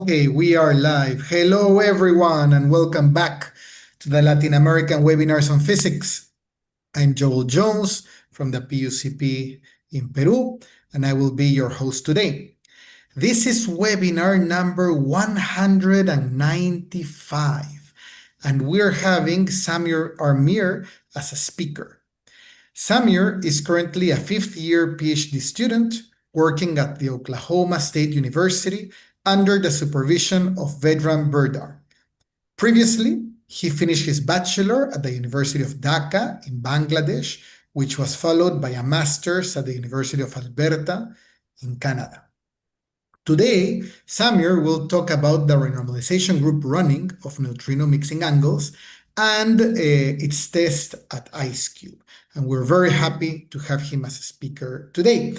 Okay, we are live. Hello, everyone, and welcome back to the Latin American webinars on physics. I'm Joel Jones from the PUCP in Peru, and I will be your host today. This is webinar number 195, and we're having Samiur R as a speaker. Samiur is currently a fifth-year PhD student working at the Oklahoma State University under the supervision of Vedran Burdar. Previously, he finished his bachelor at the University of Dhaka in Bangladesh, which was followed by a master's at the University of Alberta in Canada. Today, Samiur will talk about the renormalization group running of neutrino mixing angles and its test at IceCube. And we're very happy to have him as a speaker today.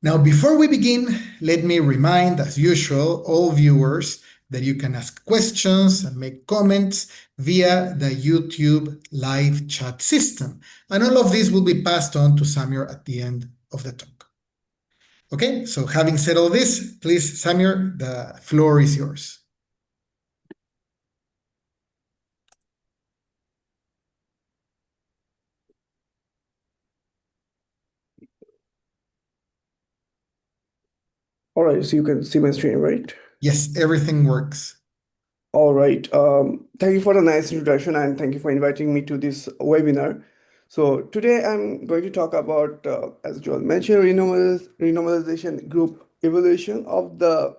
Now, before we begin, let me remind, as usual, all viewers that you can ask questions and make comments via the YouTube live chat system. And all of this will be passed on to Samiur at the end of the talk. Okay, so having said all this, please, Samiur, the floor is yours. All right, so you can see my screen, right? Yes, everything works. All right. Thank you for the nice introduction and thank you for inviting me to this webinar. So today I'm going to talk about, as Joel mentioned, renormalization group evaluation of the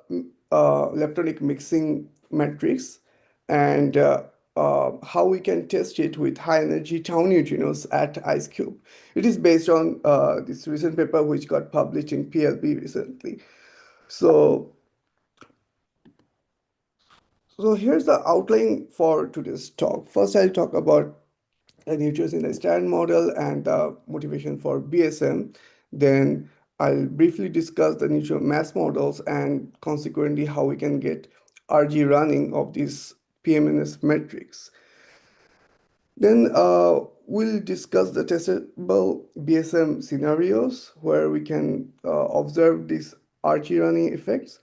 leptonic mixing matrix and how we can test it with high energy tau neutrinos at IceCube. It is based on this recent paper which got published in PLB recently. So here's the outline for today's talk. First, I'll talk about the neutrinos in the standard model and the motivation for BSM. Then I'll briefly discuss the neutron mass models and consequently how we can get RG running of this PMNS matrix. Then we'll discuss the testable BSM scenarios where we can observe these RG running effects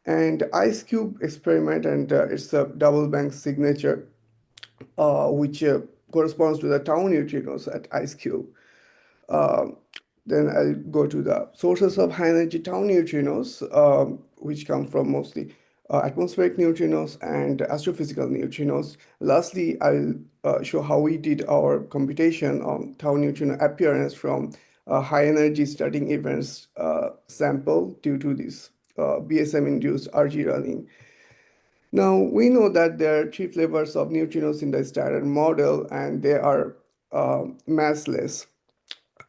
and IceCube experiment and it's a double bank signature which corresponds to the tau neutrinos at IceCube. Then I'll go to the sources of high energy tau neutrinos, which come from mostly atmospheric neutrinos and astrophysical neutrinos. Lastly, I'll show how we did our computation on tau neutrino appearance from high energy starting events sample due to this BSM-induced RG running. Now, we know that there are three flavors of neutrinos in the standard model, and they are massless.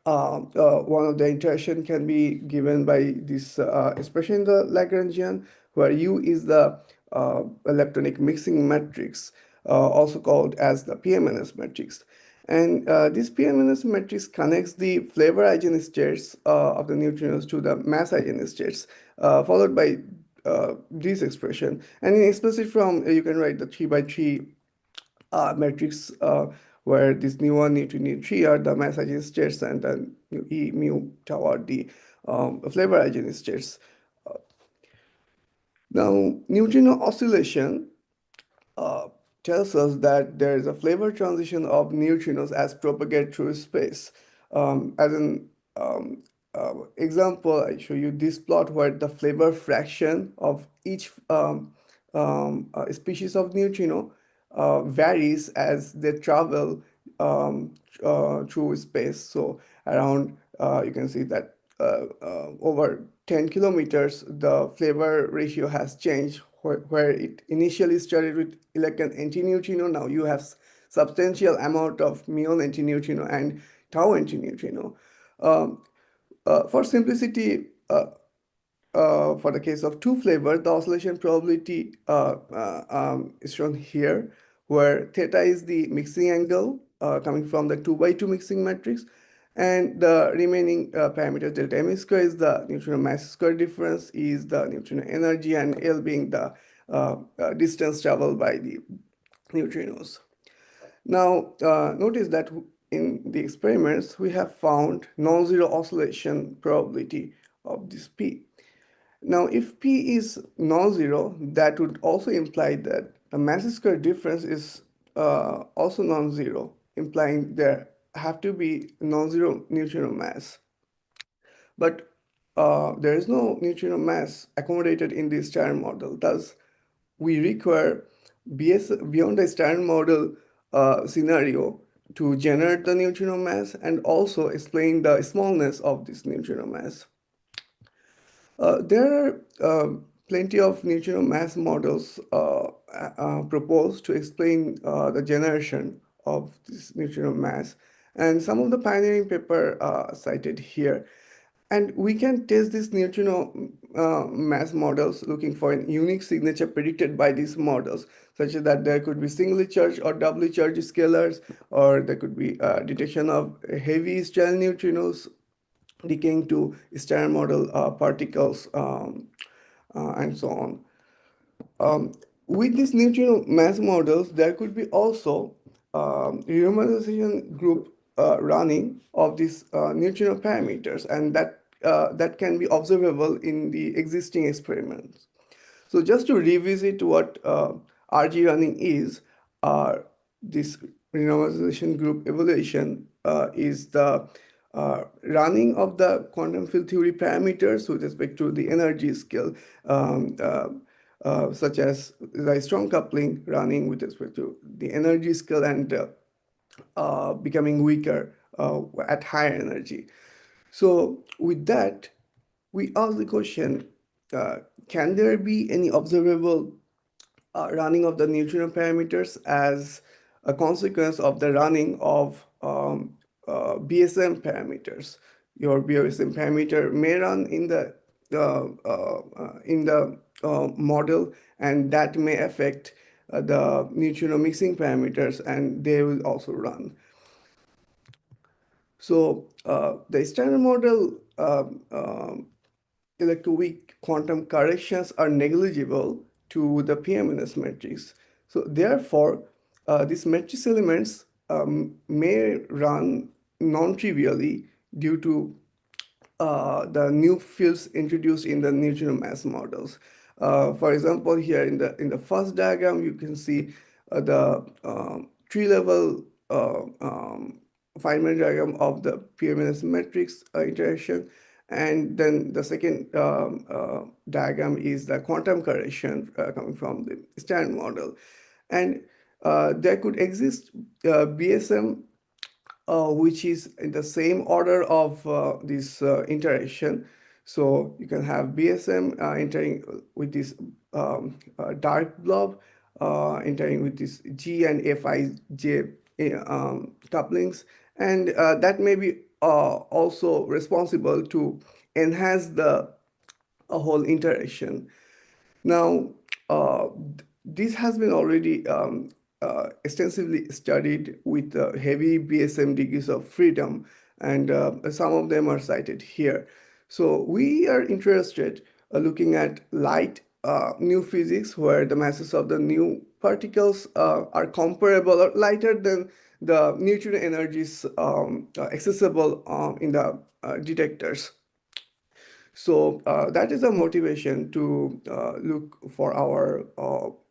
One of the interaction can be given by this expression in the Lagrangian, where U is the leptonic mixing matrix, also called as the PMNS matrix. And this PMNS matrix connects the flavor eigenstates of the neutrinos to the mass eigenstates, followed by this expression. And in explicit form, you can write the 3 by 3 matrix where this nu1, nu2, nu3 are the mass eigenstates and then E, mu, tau are the flavor eigenstates. Now, neutrino oscillation tells us that there is a flavor transition of neutrinos as propagate through space. As an example, I show you this plot where the flavor fraction of each species of neutrino varies as they travel through space. So around, you can see that over 10 kilometers, the flavor ratio has changed where it initially started with electron antineutrino. Now you have substantial amount of muon antineutrino and tau antineutrino. For simplicity, for the case of two flavors, the oscillation probability is shown here, where theta is the mixing angle coming from the 2 by 2 mixing matrix, and the remaining parameters delta m square is the neutrino mass square difference, E is the neutrino energy, and L being the distance traveled by the neutrinos. Now, notice that in the experiments, we have found non-zero oscillation probability of this P. Now, if P is non-zero, that would also imply that the mass square difference is also non-zero, implying there have to be non-zero neutrino mass. But there is no neutrino mass accommodated in the Stern model. Thus, we require beyond the Stern model scenario to generate the neutrino mass and also explain the smallness of this neutrino mass. There are plenty of neutrino mass models proposed to explain the generation of this neutrino mass, and some of the pioneering paper cited here. And we can test these neutrino mass models looking for a unique signature predicted by these models, such as that there could be singly charged or doubly charged scalars, or there could be detection of heavy string neutrinos decaying to Stern model particles, and so on. Um, with these neutrino mass models, there could be also renormalization group running of these neutrino parameters, and that can be observable in the existing experiments. So just to revisit what RG running is, this renormalization group evaluation is the running of the quantum field theory parameters with respect to the energy scale, um, uh, such as the strong coupling running with respect to the energy scale and becoming weaker at higher energy. So with that, we ask the question, uh, can there be any observable running of the neutrino parameters as a consequence of the running of BSM parameters? Your BSM parameter may run in the model, and that may affect the neutrino mixing parameters, and they will also run. So the standard model electroweak quantum corrections are negligible to the PMNS matrix. So therefore, these matrix elements may run non-trivially due to the new fields introduced in the neutrino mass models. For example, here in the first diagram, you can see the tree-level Feynman diagram of the PMNS matrix interaction, and then the second diagram is the quantum correction coming from the Stern model, and there could exist BSM which is in the same order of this interaction. So you can have BSM entering with this dark blob, entering with this G and Fij couplings, and that may be also responsible to enhance the whole interaction. Now, this has been already extensively studied with heavy BSM degrees of freedom, and some of them are cited here. So we are interested looking at light new physics, where the masses of the new particles are comparable or lighter than the neutrino energies accessible in the detectors. So that is a motivation to look for our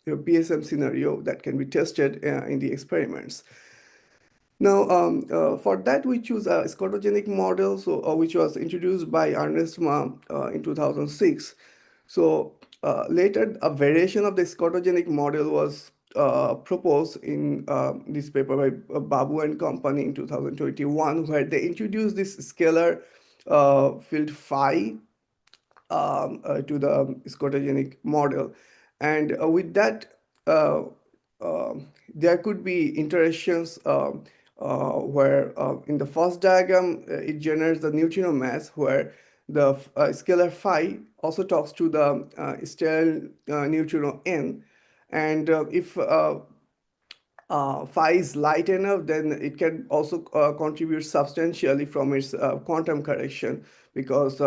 PSM scenario that can be tested in the experiments. Now, for that, we choose a scotogenic model, so which was introduced by Ernest Ma in 2006. So later, a variation of the scotogenic model was proposed in this paper by Babu and company in 2021, where they introduced this scalar field phi to the scotogenic model. And with that, uh, uh, there could be interactions where in the first diagram, it generates the neutrino mass, where the scalar phi also talks to the sterile neutrino n. And if phi is light enough, then it can also contribute substantially from its quantum correction, because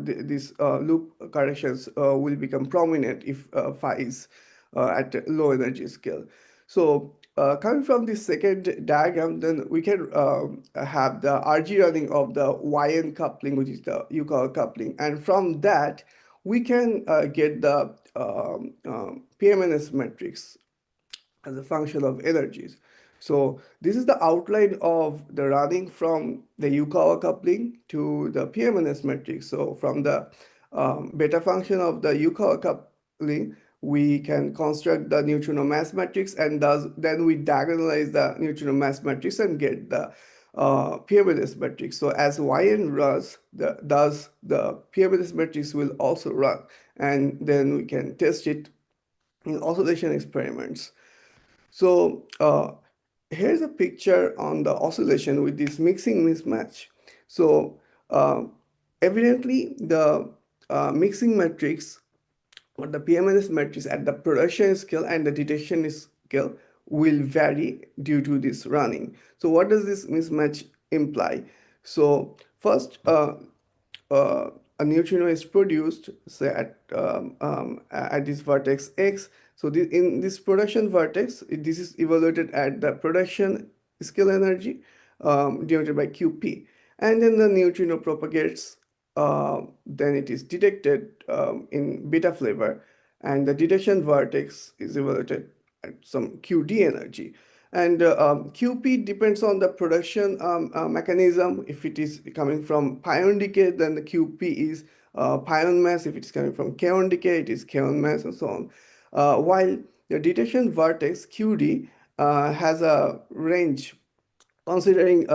these loop corrections will become prominent if phi is at a low energy scale. So coming from this second diagram, then we can have the RG running of the YN coupling, which is the UCOL coupling. And from that, we can get the PMNS matrix as a function of energies. So this is the outline of the running from the Yukawa coupling to the PMNS matrix. So from the beta function of the Yukawa coupling, we can construct the neutrino mass matrix, and thus then we diagonalize the neutrino mass matrix and get the PMNS matrix. So as Yn runs, thus the PMNS matrix will also run, and then we can test it in oscillation experiments. So here's a picture on the oscillation with this mixing mismatch. So evidently the mixing matrix or the PMNS matrix at the production scale and the detection scale will vary due to this running. So what does this mismatch imply? So first, a neutrino is produced, say at this vertex X. So in this production vertex, this is evaluated at the production scale energy denoted by QP, and then the neutrino propagates. Then it is detected in beta flavor, and the detection vertex is evaluated at some QD energy. And QP depends on the production mechanism. If it is coming from pion decay, then the QP is pion mass. If it is coming from kaon decay, it is kaon mass, and so on. While the detection vertex QD has a range. Considering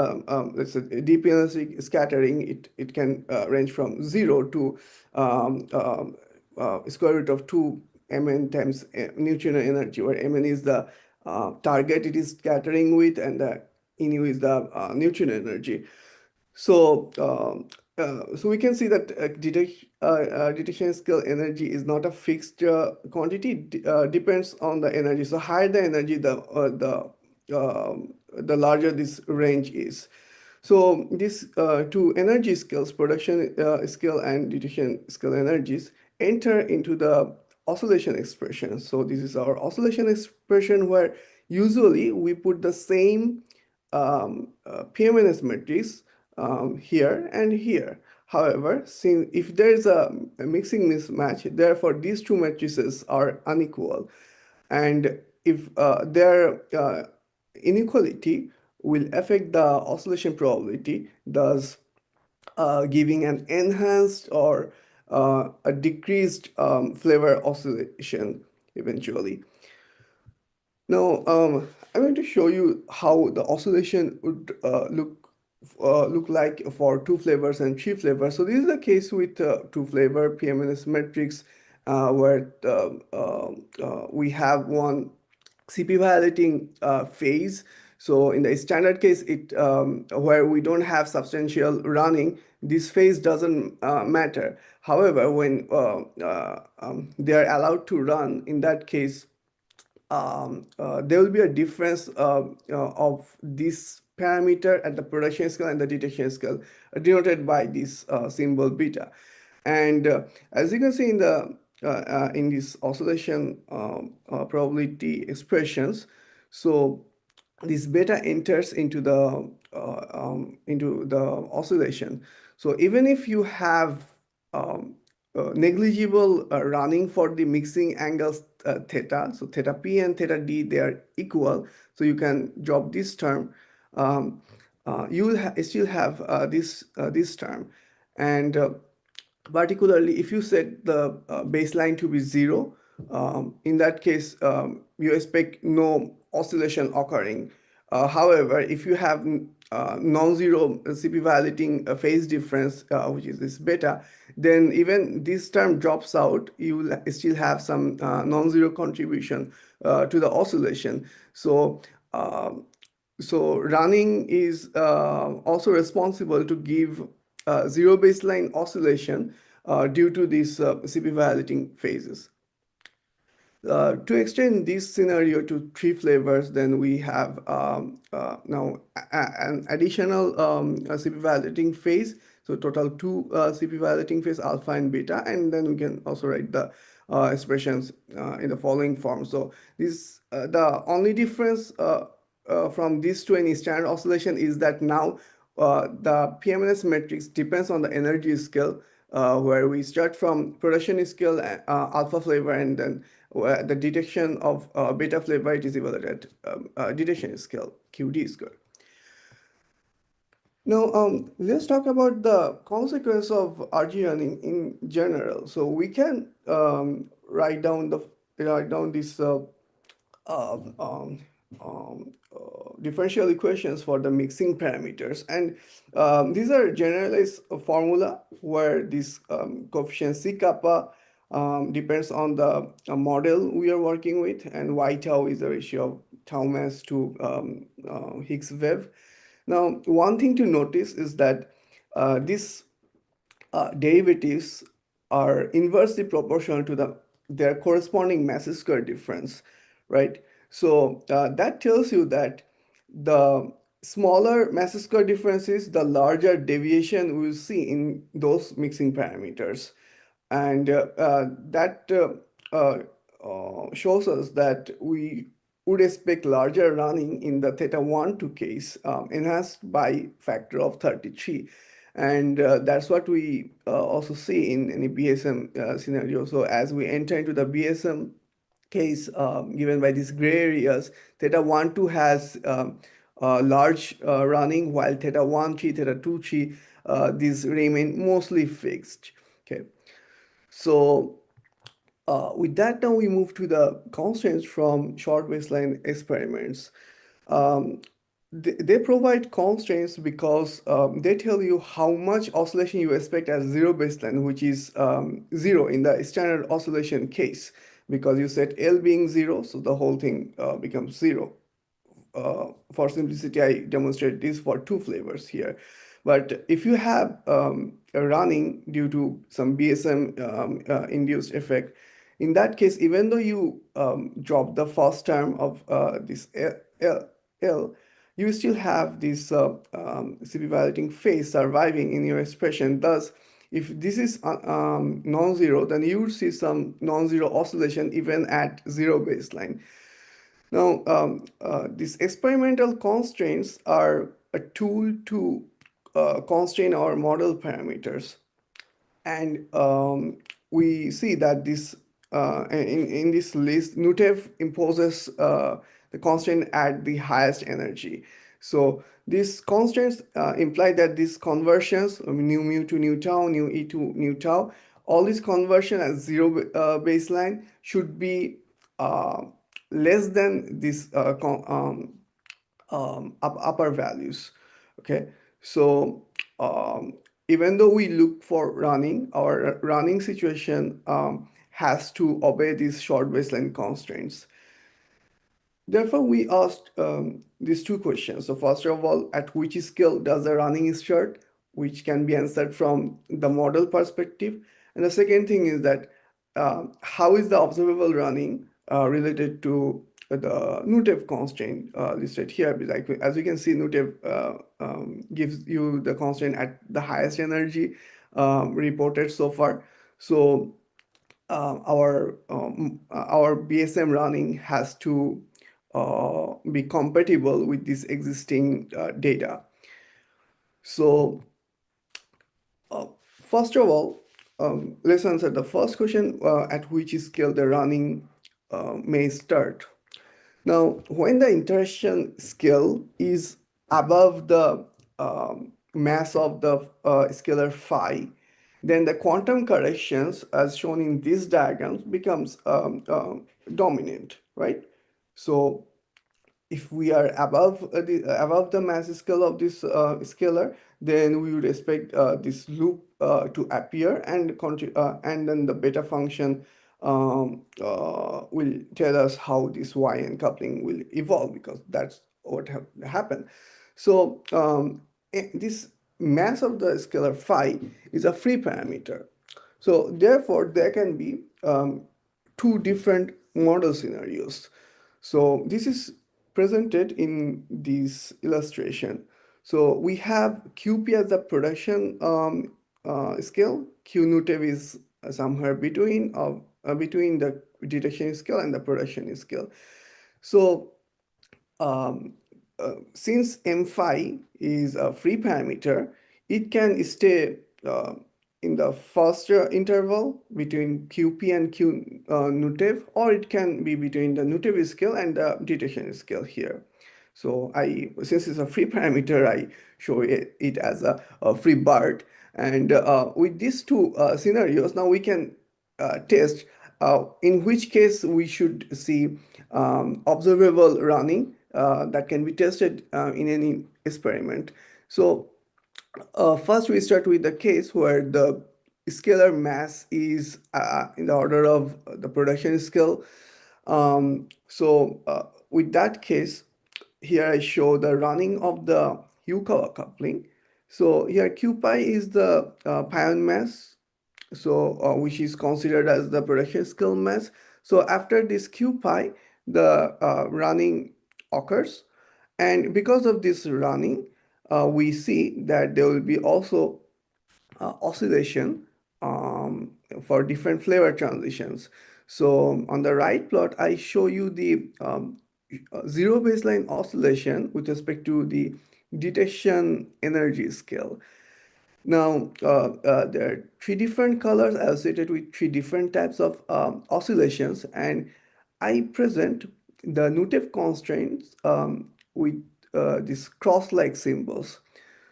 let's say deep energy scattering, it can range from 0 to square root of 2 mn times neutrino energy, where mn is the target it is scattering with, and the nu is the neutrino energy. So, so we can see that detection scale energy is not a fixed quantity. Depends on the energy. So higher the energy, the larger this range is. So these two energy scales, production scale and detection scale energies, enter into the oscillation expression. So this is our oscillation expression, where usually we put the same PMNS matrix here and here. However, since if there is a mixing mismatch, therefore these two matrices are unequal, and if their inequality will affect the oscillation probability, thus giving an enhanced or a decreased flavor oscillation eventually. Now, I'm going to show you how the oscillation would look like for two flavors and three flavors. So this is the case with two flavor PMNS matrix, where we have one CP violating phase. So in the standard case, where we don't have substantial running, this phase doesn't matter. However, when they are allowed to run, in that case, there will be a difference of this parameter at the production scale and the detection scale, denoted by this symbol beta. And as you can see in this oscillation probability expressions, so this beta enters into the oscillation. So even if you have negligible running for the mixing angles theta, so theta p and theta d, they are equal, so you can drop this term. You will still have this term, and particularly if you set the baseline to be 0, in that case you expect no oscillation occurring. However, if you have non-zero CP violating phase difference, which is this beta, then even this term drops out. You will still have some non-zero contribution to the oscillation. So so running is also responsible to give zero baseline oscillation due to these CP violating phases. To extend this scenario to three flavors, then we have now an additional CP violating phase. So total two CP violating phase, alpha and beta, and then we can also write the expressions in the following form. So this the only difference from this to any standard oscillation is that now the PMNS matrix depends on the energy scale, where we start from production scale alpha flavor, and then the detection of beta flavor, it is evaluated at detection scale QD square. Now, let's talk about the consequence of RG running in general. So we can write down this um, um, differential equations for the mixing parameters, and these are generalized formula where this coefficient C kappa depends on the model we are working with, and y tau is the ratio of tau mass to Higgs wave. Now, one thing to notice is that these derivatives are inversely proportional to their corresponding mass square difference, right? So that tells you that the smaller mass square differences, the larger deviation we will see in those mixing parameters. And that shows us that we would expect larger running in the theta 1 2 case, enhanced by factor of 33. And that's what we also see in any BSM scenario. So as we enter into the BSM case, given by these gray areas, theta 1 2 has large running, while theta 1 3, theta 2 3, these remain mostly fixed. Okay. So with that, now we move to the constraints from short baseline experiments. Um, they provide constraints because they tell you how much oscillation you expect at zero baseline, which is zero in the standard oscillation case, because you set L being zero, so the whole thing becomes zero. For simplicity, I demonstrate this for two flavors here. But if you have a running due to some BSM induced effect, in that case, even though you drop the first term of this L, you still have this CP violating phase surviving in your expression. Thus, if this is non-zero, then you would see some non-zero oscillation even at zero baseline. Now, these experimental constraints are a tool to constrain our model parameters. And we see that in this list, NuTev imposes the constraint at the highest energy. So these constraints imply that these conversions, nu mu to nu tau, nu e to nu tau, all these conversion at zero baseline should be less than this upper values. Okay, so um, even though we look for running, our running situation has to obey these short baseline constraints. Therefore, we asked these two questions. So first of all, at which scale does the running start, which can be answered from the model perspective. And the second thing is that how is the observable running related to the NuTev constraint listed here? Like, as you can see, NuTev gives you the constraint at the highest energy reported so far. So our BSM running has to be compatible with this existing data. So first of all, let's answer the first question, at which scale the running may start. Now, when the interaction scale is above the mass of the scalar phi, then the quantum corrections, as shown in these diagrams, becomes dominant, right? So if we are above the mass scale of this scalar, then we would expect this loop to appear, and then the beta function will tell us how this yn coupling will evolve, because that's what happened. So this mass of the scalar phi is a free parameter. So therefore, there can be two different model scenarios. So this is presented in this illustration. So we have QP as the production scale. Q nutev is somewhere between the detection scale and the production scale. So since m phi is a free parameter, it can stay in the first interval between QP and Q nutive, or it can be between the nutive scale and the detection scale here. So since it's a free parameter, I show it as a free BART. And with these two scenarios, now we can test in which case we should see observable running that can be tested in any experiment. So first, we start with the case where the scalar mass is in the order of the production scale. With that case, here I show the running of the Yukawa coupling. So here Q pi is the pion mass, so which is considered as the production scale mass. So after this Q pi, the running occurs, and because of this running, we see that there will be also oscillation for different flavor transitions. So on the right plot, I show you the zero baseline oscillation with respect to the detection energy scale. Now, there are three different colors associated with three different types of oscillations, and I present the nutive constraints with these cross-like symbols.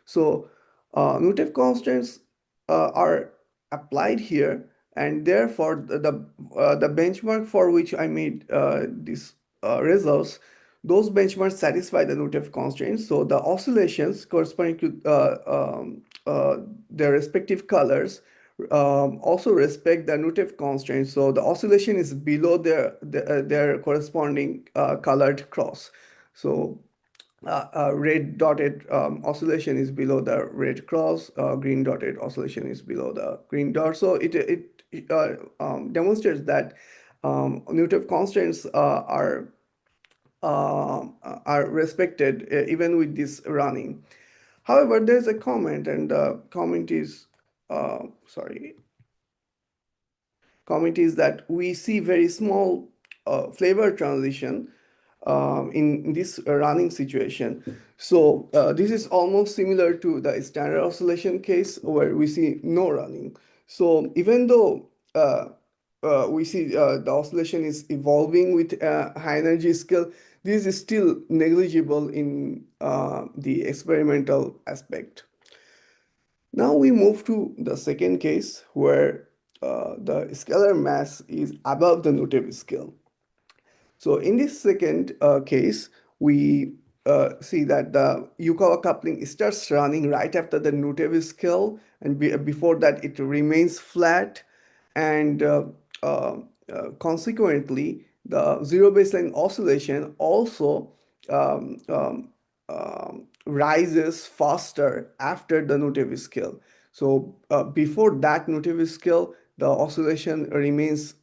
So, nutive constraints are applied here, and therefore the benchmark for which I made these results, those benchmarks satisfy the nutive constraints. So the oscillations corresponding to their respective colors also respect the nutive constraints. So the oscillation is below their corresponding colored cross. So red dotted oscillation is below the red cross, green dotted oscillation is below the green dot. So it demonstrates that nutive constraints are respected even with this running. However, there's a comment, and the comment is sorry. Comment is that we see very small flavor transition in this running situation. So this is almost similar to the standard oscillation case where we see no running. So even though we see the oscillation is evolving with high energy scale, this is still negligible in the experimental aspect. Now we move to the second case where the scalar mass is above the nutive scale. So in this second case, we see that the Yukawa coupling starts running right after the nutive scale, and before that it remains flat, and consequently the zero baseline oscillation also um, um, rises faster after the nutive scale. So before that nutive scale, the oscillation remains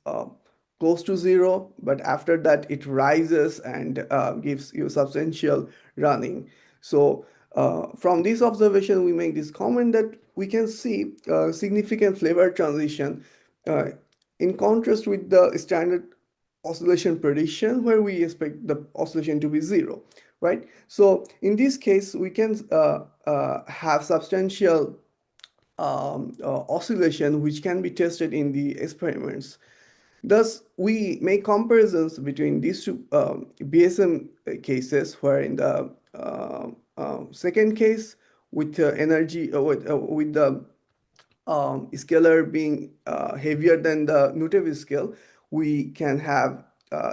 close to zero, but after that it rises and gives you substantial running. So from this observation, we make this comment that we can see significant flavor transition uh, in contrast with the standard oscillation prediction where we expect the oscillation to be zero, right? So in this case, we can have substantial oscillation which can be tested in the experiments. Thus, we make comparisons between these two BSM cases, where in the second case, with energy with the scalar being heavier than the nutive scale, we can have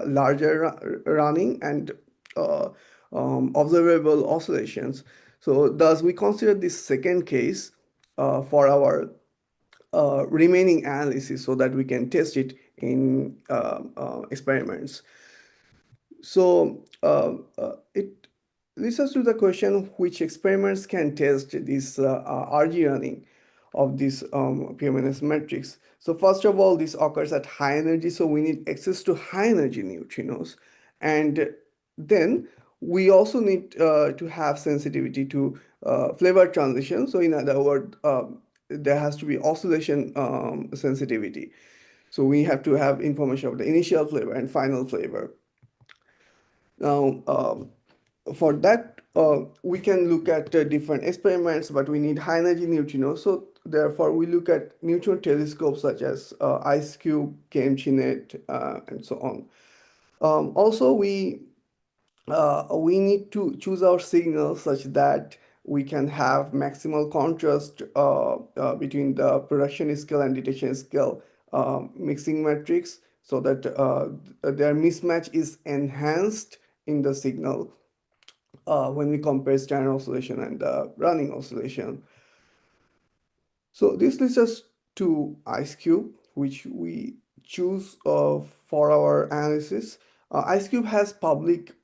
larger running and observable oscillations. So, thus, we consider this second case for our remaining analysis so that we can test it in experiments. So it leads us to the question which experiments can test this RG running of this PMNS matrix. So first of all, this occurs at high energy, so we need access to high energy neutrinos. And then we also need to have sensitivity to flavor transition. So in other words, there has to be oscillation sensitivity. So we have to have information of the initial flavor and final flavor. Now, for that, we can look at different experiments, but we need high energy neutrinos. So therefore, we look at neutron telescopes such as IceCube, KMGNet, and so on. Also, we need to choose our signal such that we can have maximal contrast between the production scale and detection scale mixing matrix, so that their mismatch is enhanced in the signal when we compare standard oscillation and running oscillation. So this leads us to IceCube, which we choose for our analysis. IceCube has public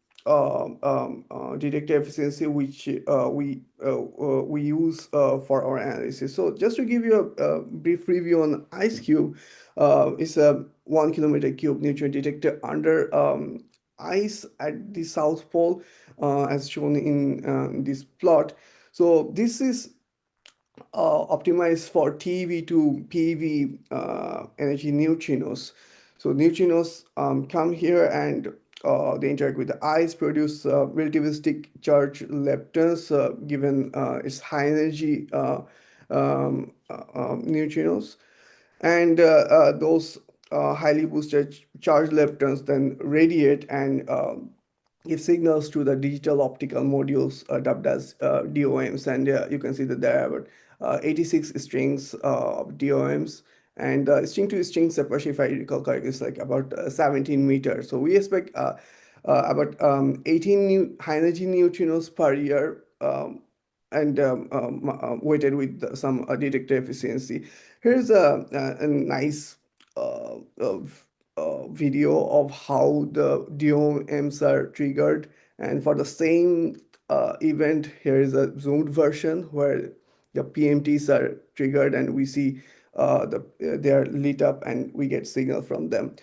detector efficiency, which we use for our analysis. So just to give you a brief review on IceCube, it's a 1 kilometer cube neutron detector under ice at the South Pole, as shown in this plot. So this is optimized for TeV to PeV energy neutrinos. So neutrinos come here and they interact with the ice, produce relativistic charge leptons given its high energy neutrinos. And those highly boosted charged leptons then radiate and give signals to the digital optical modules dubbed as DOMs. And you can see that there are about 86 strings of DOMs. And string to string separation, if I recall correctly, is like about 17 meters. So we expect about 18 high energy neutrinos per year, and weighted with some detector efficiency. Here's a nice video of how the DOMs are triggered. And for the same event, here is a zoomed version where the PMTs are triggered and we see they are lit up and we get signal from them.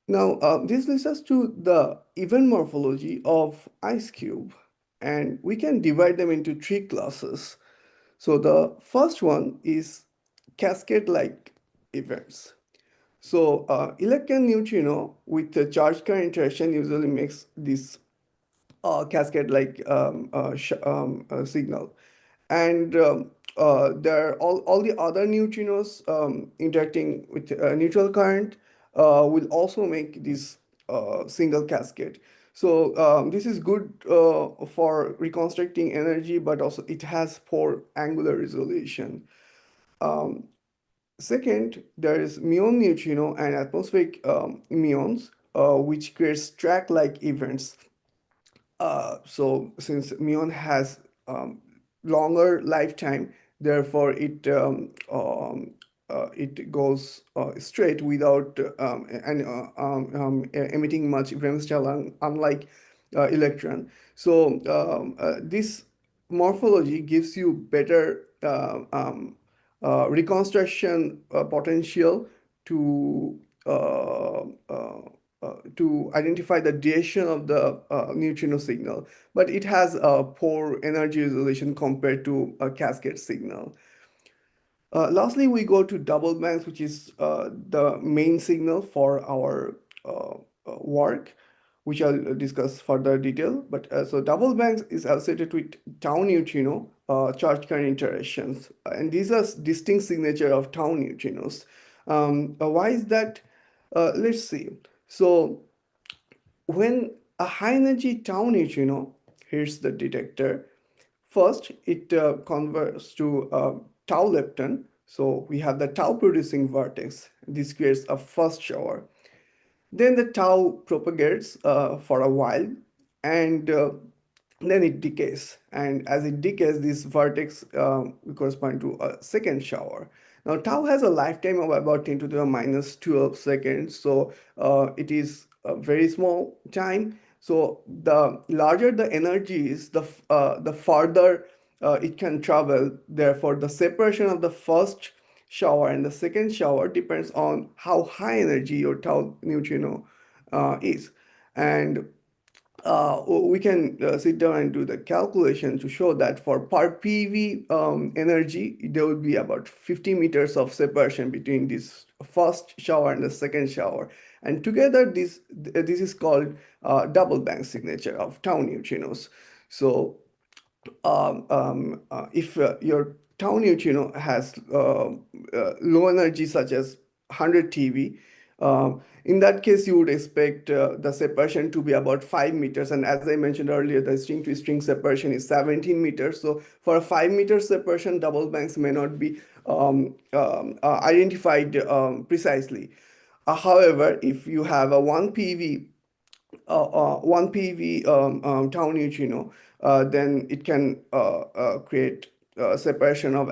Now, this leads us to the event morphology of IceCube, and we can divide them into three classes. So the first one is cascade-like events. So electron neutrino with the charge current interaction usually makes this cascade-like signal. And there are all the other neutrinos interacting with neutral current will also make this single cascade. So this is good for reconstructing energy, but also it has poor angular resolution. Second, there is muon neutrino and atmospheric muons, which creates track-like events. So since muon has longer lifetime, therefore it goes straight without emitting much bremsstrahl, unlike electron. So this morphology gives you better reconstruction potential to identify the duration of the neutrino signal, but it has a poor energy resolution compared to a cascade signal. Lastly, we go to double bands, which is the main signal for our work, which I'll discuss further detail. But so double bands is associated with tau neutrino charge current interactions, and these are distinct signature of tau neutrinos. Why is that? Let's see. So when a high energy tau neutrino hits the detector, first it converts to tau lepton. So we have the tau producing vertex. This creates a first shower. Then the tau propagates for a while, and then it decays. And as it decays, this vertex correspond to a second shower. Now, tau has a lifetime of about 10 to the minus 12 seconds. So it is a very small time. So the larger the energy is, the farther it can travel. Therefore, the separation of the first shower and the second shower depends on how high energy your tau neutrino is. And we can sit down and do the calculation to show that for per PV energy, there will be about 50 meters of separation between this first shower and the second shower. And together, this is called double band signature of tau neutrinos. So if your tau neutrino has low energy such as 100 TeV. In that case, you would expect the separation to be about 5 meters. And as I mentioned earlier, the string to string separation is 17 meters. So for a 5 meter separation, double banks may not be identified precisely. However, if you have a 1 PV 1 PV tau neutrino, then it can create separation of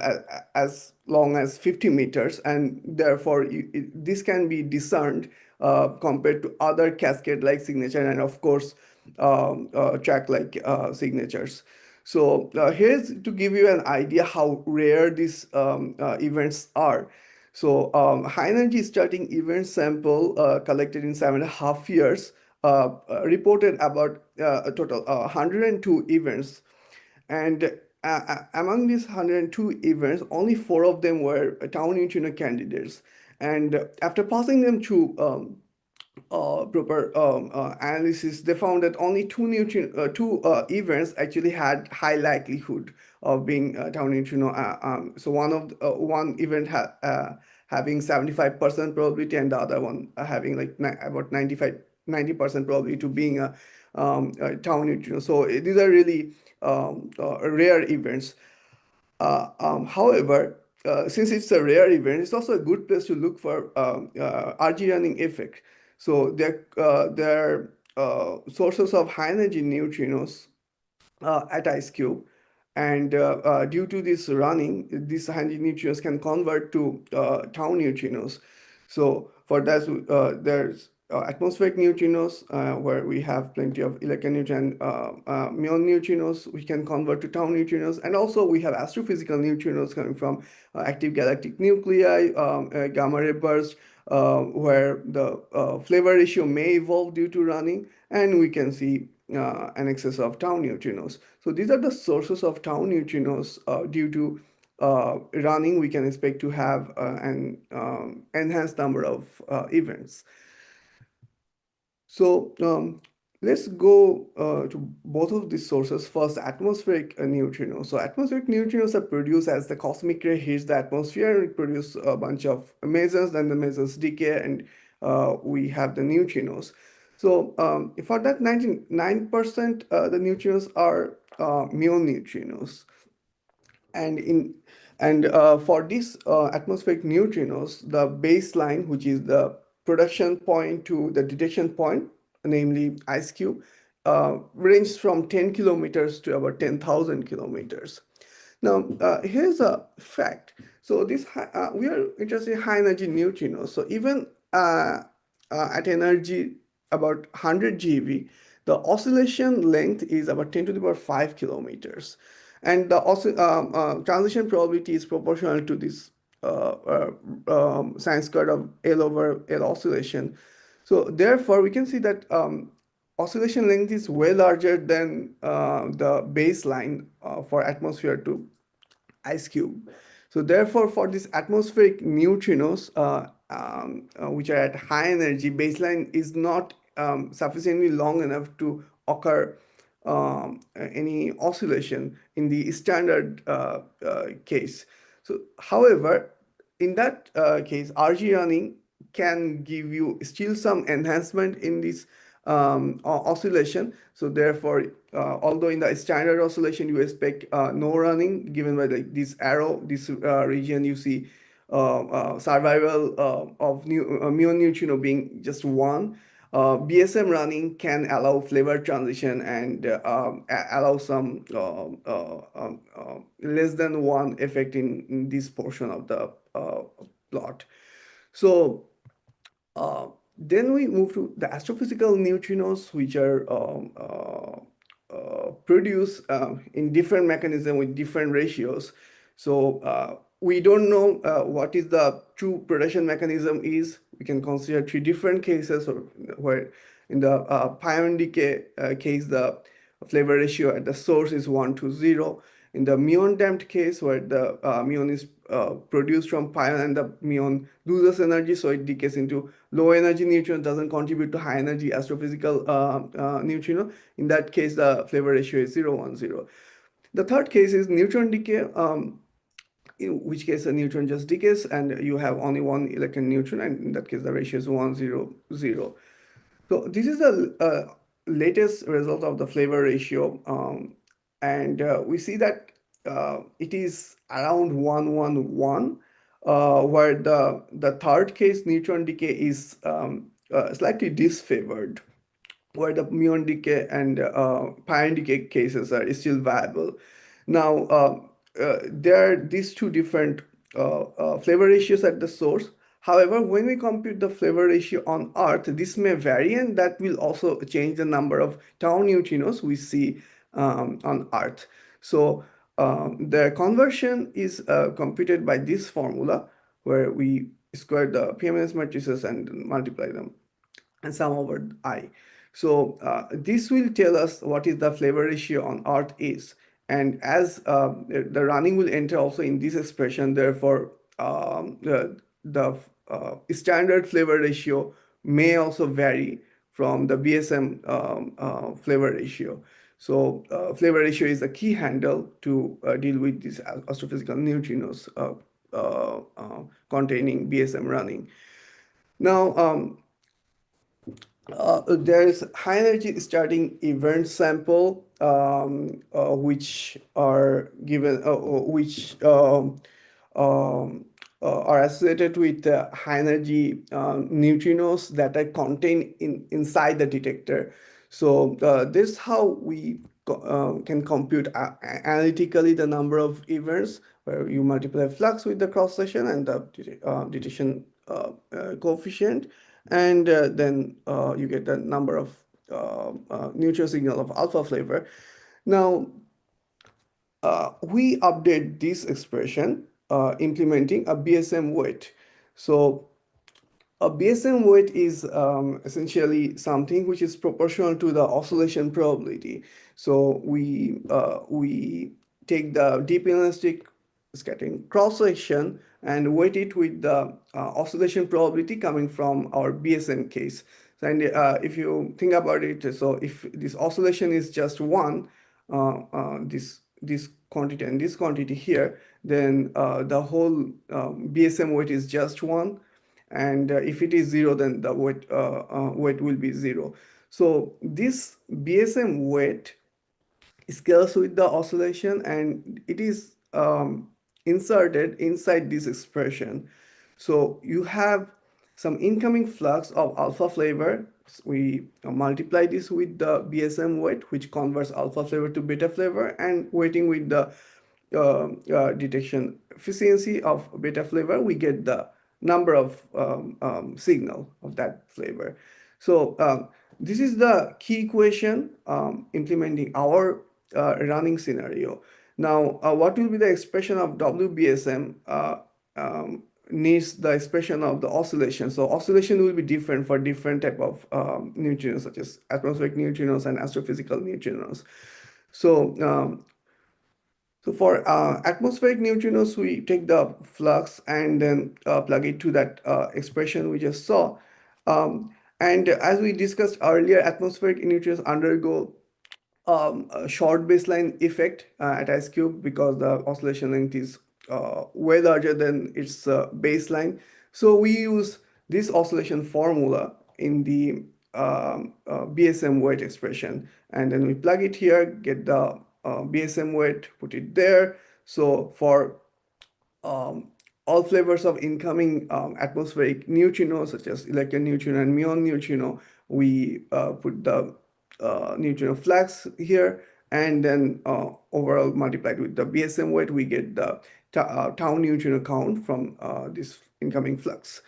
as long as 50 meters, and therefore this can be discerned compared to other cascade-like signature and of course track-like signatures. So here's to give you an idea how rare these events are. So high energy starting event sample collected in 7.5 years reported about a total 102 events. And among these 102 events, only 4 of them were tau neutrino candidates. And after passing them through proper analysis, they found that only two events actually had high likelihood of being tau neutrino. So one event having 75% probability, and the other one having like about 90% probability to being a tau neutrino. So these are really rare events. However, since it's a rare event, it's also a good place to look for RG running effect. So there are sources of high energy neutrinos at IceCube. And due to this running, these high energy neutrinos can convert to tau neutrinos. So for that, there's atmospheric neutrinos where we have plenty of electroneutron muon neutrinos which can convert to tau neutrinos, and also we have astrophysical neutrinos coming from active galactic nuclei, gamma ray burst, where the flavor ratio may evolve due to running, and we can see an excess of tau neutrinos. So these are the sources of tau neutrinos due to running. We can expect to have an enhanced number of events. So let's go to both of these sources. First, atmospheric neutrinos. So atmospheric neutrinos are produced as the cosmic ray hits the atmosphere. It produces a bunch of mesons, then the mesons decay, and we have the neutrinos. So for that 99%, the neutrinos are muon neutrinos. And in for these atmospheric neutrinos, the baseline, which is the production point to the detection point, namely IceCube, ranges from 10 kilometers to about 10,000 kilometers. Now, here's a fact. So we are interested in high energy neutrinos. So even at energy about 100 GeV, the oscillation length is about 10 to the power 5 kilometers. And the transition probability is proportional to this sine squared of L over L oscillation. So therefore, we can see that oscillation length is way larger than the baseline for atmosphere to IceCube. So therefore, for these atmospheric neutrinos, which are at high energy, baseline is not sufficiently long enough to occur any oscillation in the standard case. So, however, in that case, RG running can give you still some enhancement in this oscillation. So therefore, although in the standard oscillation you expect no running, given by this arrow, this region you see survival of muon neutrino being just one. BSM running can allow flavor transition and allow some less than one effect in this portion of the plot. So then we move to the astrophysical neutrinos, which are produced in different mechanism with different ratios. So we don't know what is the true production mechanism is. We can consider 3 different cases, or where in the pion decay case, the flavor ratio at the source is 1 to 0. In the muon damped case, where the muon is produced from pion and the muon loses energy, so it decays into low energy neutrino, doesn't contribute to high energy astrophysical neutrino. In that case, the flavor ratio is 0, 1, 0. The third case is neutron decay. in which case a neutron just decays and you have only one electron neutron, and in that case the ratio is 1 0 0. So this is the latest result of the flavor ratio, and we see that it is around 1 1 1, where the third case neutron decay is slightly disfavored, where the muon decay and pion decay cases are still viable. Now, there are these two different flavor ratios at the source. However, when we compute the flavor ratio on Earth, this may vary, and that will also change the number of tau neutrinos we see on Earth. So the conversion is computed by this formula, where we square the PMNS matrices and multiply them and sum over I. So this will tell us what is the flavor ratio on Earth is. And as the running will enter also in this expression, therefore the standard flavor ratio may also vary from the BSM flavor ratio. So flavor ratio is a key handle to deal with these astrophysical neutrinos containing BSM running. Now, there's high energy starting event sample, which are given, which are associated with high energy neutrinos that are contained inside the detector. So this is how we can compute analytically the number of events, where you multiply flux with the cross section and the detection coefficient, and then you get the number of neutron signal of alpha flavor. Now, we update this expression implementing a BSM weight. So a BSM weight is essentially something which is proportional to the oscillation probability. So we take the deep inelastic scattering cross section and weight it with the oscillation probability coming from our BSM case. And if you think about it, so if this oscillation is just one, this quantity and this quantity here, then the whole BSM weight is just one, and if it is zero, then the weight will be zero. So this BSM weight scales with the oscillation, and it is inserted inside this expression. So you have some incoming flux of alpha flavor. We multiply this with the BSM weight, which converts alpha flavor to beta flavor, and weighting with the detection efficiency of beta flavor, we get the number of signal of that flavor. So this is the key equation implementing our running scenario. Now, what will be the expression of WBSM needs the expression of the oscillation. So oscillation will be different for different type of neutrinos, such as atmospheric neutrinos and astrophysical neutrinos. So for atmospheric neutrinos, we take the flux and then plug it to that expression we just saw. And as we discussed earlier, atmospheric neutrinos undergo a short baseline effect at IceCube because the oscillation length is way larger than its baseline. So we use this oscillation formula in the BSM weight expression, and then we plug it here, get the BSM weight, put it there. So for all flavors of incoming atmospheric neutrinos, such as electron neutrino and muon neutrino, we put the neutrino flux here, and then overall multiplied with the BSM weight, we get the tau neutrino count from this incoming flux.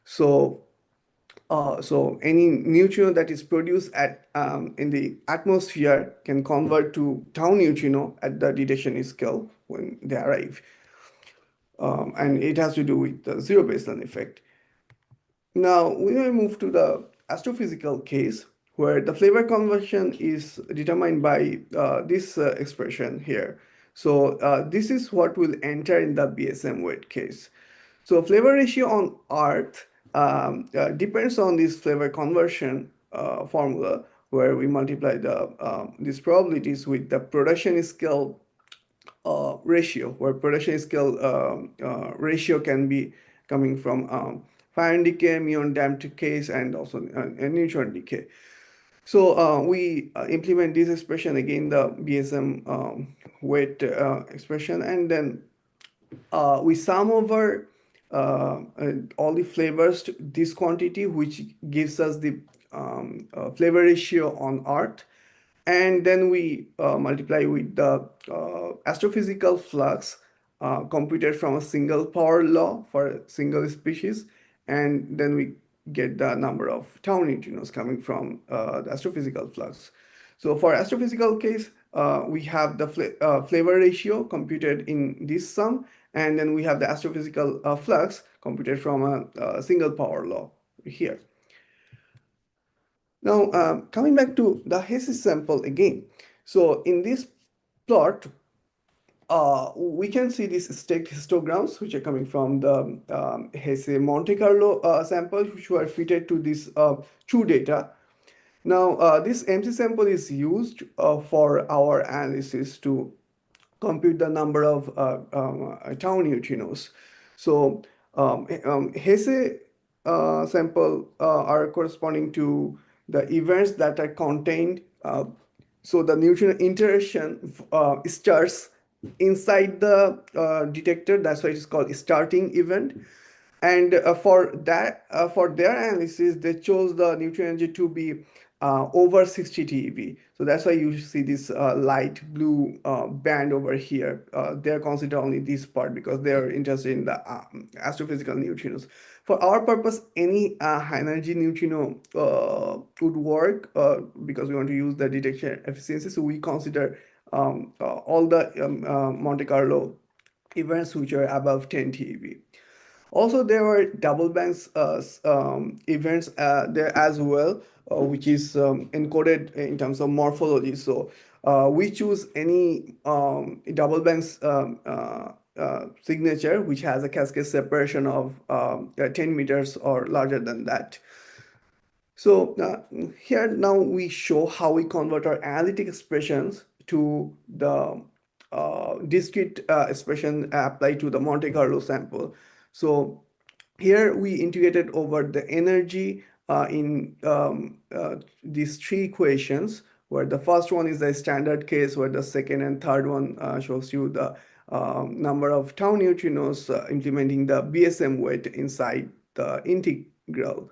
So so any neutrino that is produced at in the atmosphere can convert to tau neutrino at the detection scale when they arrive. And it has to do with the zero baseline effect. Now we will move to the astrophysical case, where the flavor conversion is determined by this expression here. So this is what will enter in the BSM weight case. So flavor ratio on Earth depends on this flavor conversion formula, where we multiply the these probabilities with the production scale ratio, where production scale ratio can be coming from ion decay, muon damped case, and also neutron decay. So we implement this expression again, the BSM weight expression, and then we sum over all the flavors to this quantity, which gives us the flavor ratio on Earth. And then we multiply with the astrophysical flux computed from a single power law for a single species. And then we get the number of tau neutrinos coming from the astrophysical flux. So for astrophysical case, we have the flavor ratio computed in this sum, and then we have the astrophysical flux computed from a single power law here. Now, coming back to the Hesse sample again. So in this plot, we can see these staked histograms, which are coming from the Hesse Monte Carlo samples, which were fitted to this true data. Now, this MC sample is used for our analysis to compute the number of tau neutrinos. So Hesse sample are corresponding to the events that are contained. So the neutrino interaction starts inside the detector. That's why it's called starting event. And for their analysis, they chose the neutron energy to be over 60 TeV. So that's why you see this light blue band over here. They're considered only this part because they're interested in the astrophysical neutrinos. For our purpose, any high energy neutrino would work because we want to use the detection efficiency. So we consider all the Monte Carlo events which are above 10 TeV. Also, there were double banks events there as well, which is encoded in terms of morphology. So we choose any double banks signature which has a cascade separation of 10 meters or larger than that. So here now we show how we convert our analytic expressions to the discrete expression applied to the Monte Carlo sample. So here we integrated over the energy in these three equations, where the first one is the standard case, where the second and third one shows you the number of tau neutrinos implementing the BSM weight inside the integral.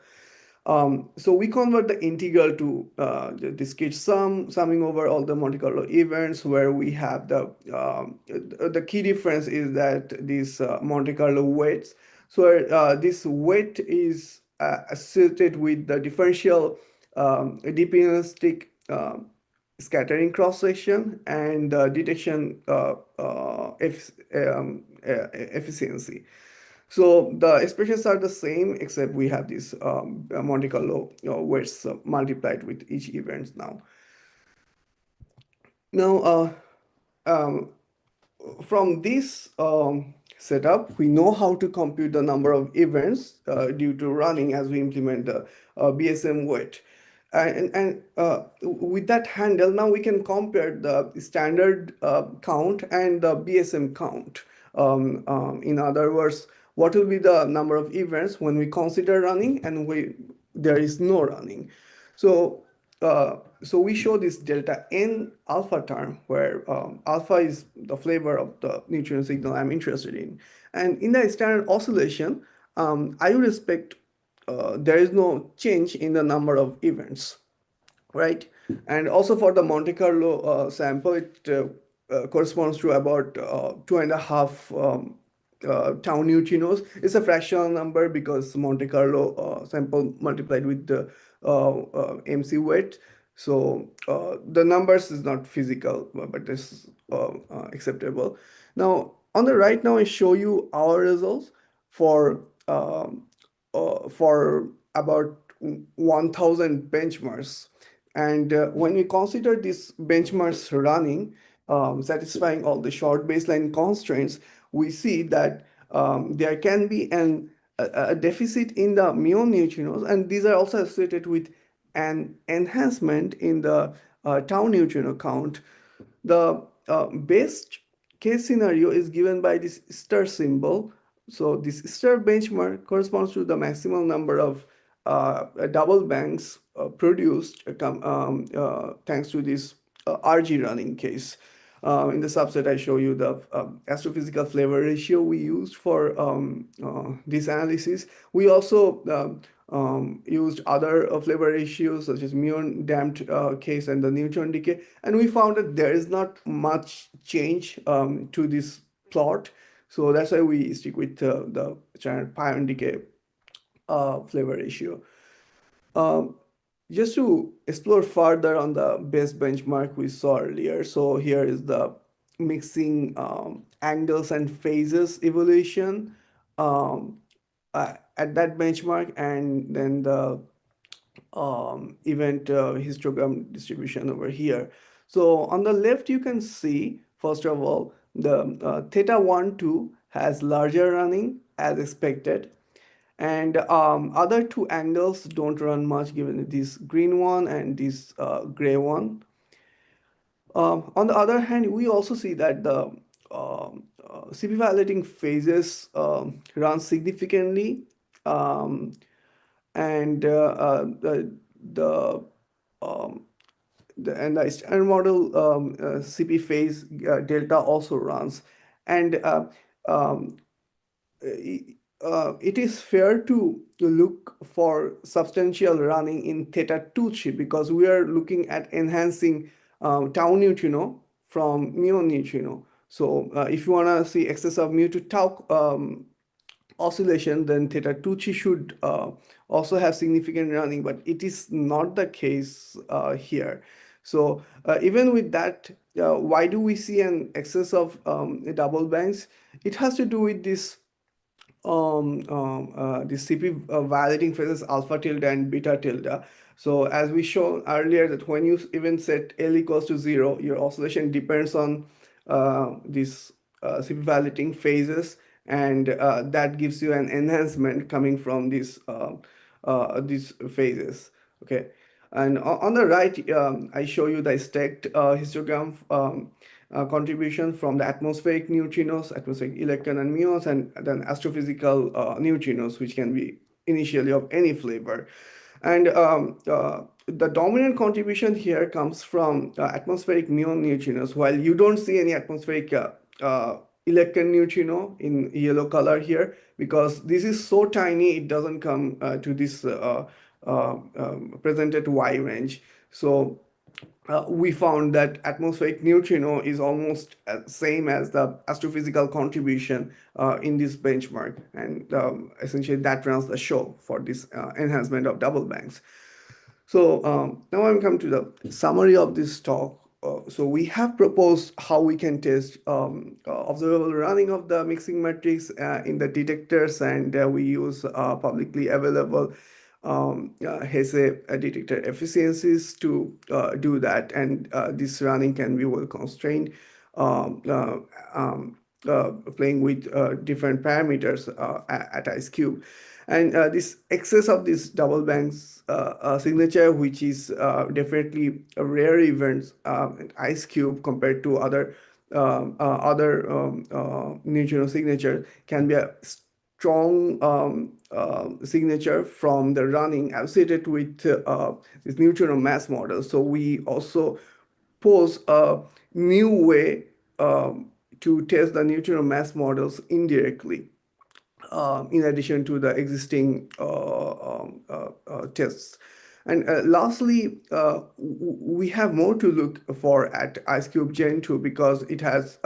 So we convert the integral to the discrete summing over all the Monte Carlo events, where we have the key difference is that these Monte Carlo weights. So this weight is associated with the differential deterministic scattering cross section and detection efficiency. So the expressions are the same, except we have this Monte Carlo weights multiplied with each event now. Now, from this setup, we know how to compute the number of events due to running as we implement the BSM weight. And with that handle, now we can compare the standard count and the BSM count. In other words, what will be the number of events when we consider running and there is no running. So we show this delta n alpha term, where alpha is the flavor of the neutrino signal I'm interested in. And in the standard oscillation, I would expect there is no change in the number of events, right? And also for the Monte Carlo sample, it corresponds to about 2.5 tau neutrinos. It's a fractional number because Monte Carlo sample multiplied with the MC weight. So the numbers is not physical, but it's acceptable. Now, on the right now, I show you our results for about 1,000 benchmarks. And when we consider these benchmarks running, satisfying all the short baseline constraints, we see that there can be a deficit in the muon neutrinos, and these are also associated with an enhancement in the tau neutrino count. The best case scenario is given by this star symbol. So this star benchmark corresponds to the maximum number of double banks produced thanks to this RG running case. In the subset, I show you the astrophysical flavor ratio we used for this analysis. We also used other flavor ratios such as muon damped case and the neutron decay, and we found that there is not much change to this plot. So that's why we stick with the pion decay flavor ratio. Um, just to explore further on the base benchmark we saw earlier, so here is the mixing angles and phases evaluation at that benchmark, and then the event histogram distribution over here. So on the left, you can see, first of all, the theta 1, 2 has larger running as expected. And other two angles don't run much given this green one and this gray one. On the other hand, we also see that the CP violating phases run significantly, um, and the um, and the standard model CP phase delta also runs, and um, it is fair to look for substantial running in theta 2 chip because we are looking at enhancing tau neutrino from mu neutrino. So if you want to see excess of mu to tau oscillation, then theta 2 chi should also have significant running, but it is not the case here. So even with that, why do we see an excess of double bands? It has to do with this the CP violating phases alpha tilde and beta tilde. So as we shown earlier that when you even set L equals to 0, your oscillation depends on these CP violating phases, and that gives you an enhancement coming from these phases. Okay, and on the right, I show you the stacked histogram contribution from the atmospheric neutrinos, atmospheric electron and muons, and then astrophysical neutrinos, which can be initially of any flavor. And the dominant contribution here comes from atmospheric muon neutrinos, while you don't see any atmospheric electron neutrino in yellow color here, because this is so tiny, it doesn't come to this presented Y range. So we found that atmospheric neutrino is almost same as the astrophysical contribution in this benchmark, and essentially that runs the show for this enhancement of double banks. So now I'm come to the summary of this talk. So we have proposed how we can test observable running of the mixing matrix in the detectors, and we use publicly available Hesse detector efficiencies to do that, and this running can be well constrained, um, uh, playing with different parameters at IceCube. And this excess of this double banks signature, which is definitely a rare event in IceCube compared to other neutrino signature, can be a strong signature from the running associated with this neutrino mass model. So we also pose a new way to test the neutrino mass models indirectly, in addition to the existing tests. And lastly, we have more to look for at IceCube Gen 2 because it has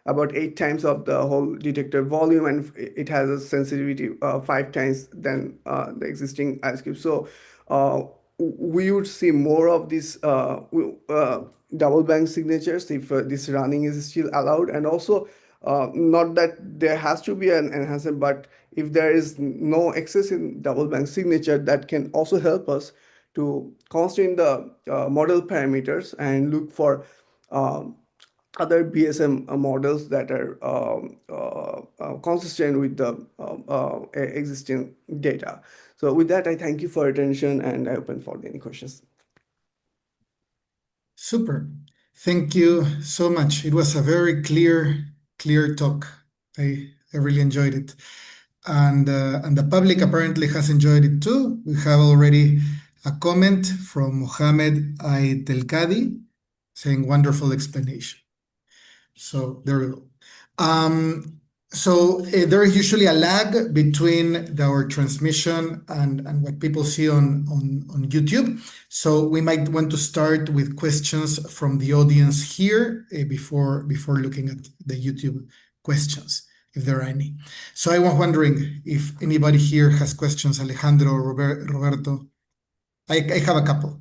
about 8 times of the whole detector volume, and it has a sensitivity 5 times than the existing IceCube. So we would see more of these double bank signatures if this running is still allowed, and also not that there has to be an enhancer, but if there is no excess in double bank signature, that can also help us to constrain the model parameters and look for other BSM models that are consistent with the existing data. So with that, I thank you for your attention, and I open for any questions. Super. Thank you so much. It was a very clear clear talk. I really enjoyed it. And the public apparently has enjoyed it too. We have already a comment from Mohamed Aitelkadi saying wonderful explanation. So there we go. There is usually a lag between our transmission and what people see on YouTube. So we might want to start with questions from the audience here before looking at the YouTube questions, if there are any. So I was wondering if anybody here has questions, Alejandro or Roberto. I have a couple,